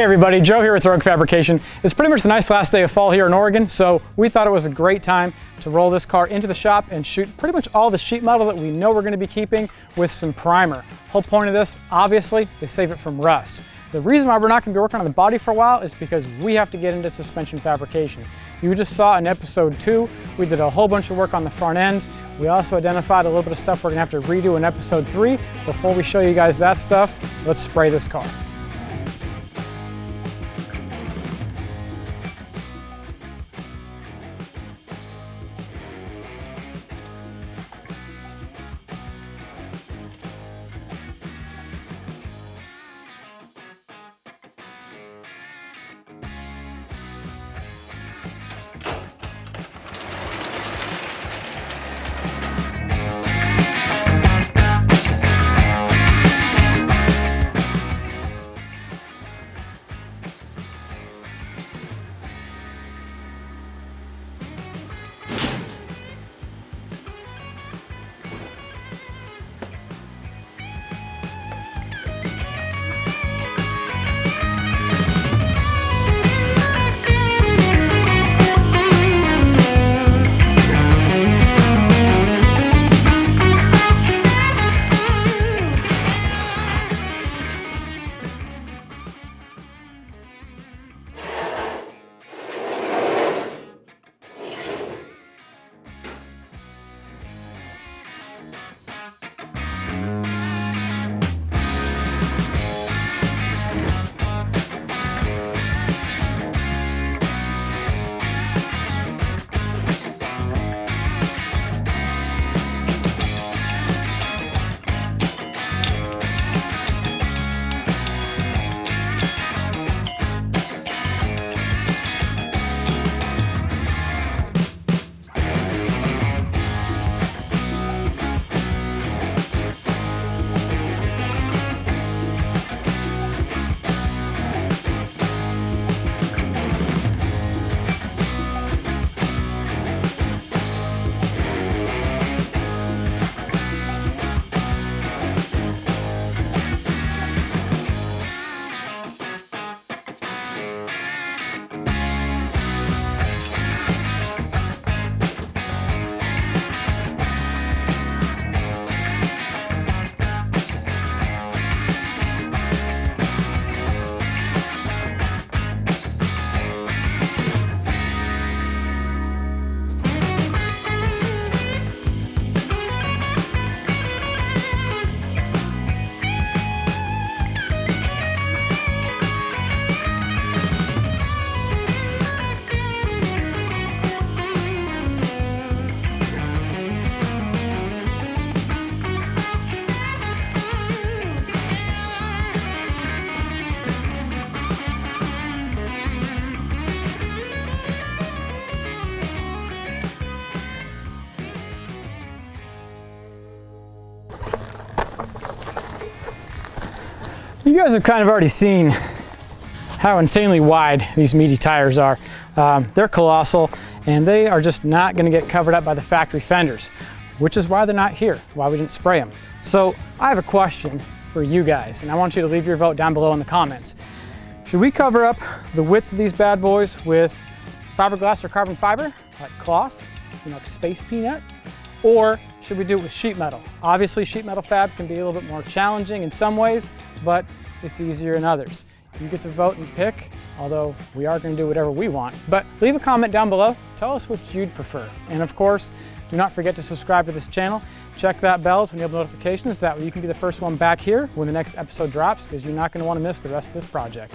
Hey everybody, Joe here with Rogue Fabrication. It's pretty much the nice last day of fall here in Oregon, so we thought it was a great time to roll this car into the shop and shoot pretty much all the sheet metal that we know we're going to be keeping with some primer. Whole point of this, obviously, is save it from rust. The reason why we're not going to be working on the body for a while is because we have to get into suspension fabrication. You just saw in episode 2, we did a whole bunch of work on the front end. We also identified a little bit of stuff we're going to have to redo in episode 3. Before we show you guys that stuff, let's spray this car. You guys have kind of already seen how insanely wide these meaty tires are. They're colossal, and they are just not going to get covered up by the factory fenders, which is why they're not here, why we didn't spray them. So I have a question for you guys, and I want you to leave your vote down below in the comments. Should we cover up the width of these bad boys with fiberglass or carbon fiber, like cloth, like a space peanut? Or should we do it with sheet metal? Obviously, sheet metal fab can be a little bit more challenging in some ways, but it's easier in others. You get to vote and pick, although we are going to do whatever we want. But leave a comment down below. Tell us what you'd prefer. And of course, do not forget to subscribe to this channel. Check that bell so you have notifications. That way you can be the first one back here when the next episode drops, because you're not going to want to miss the rest of this project.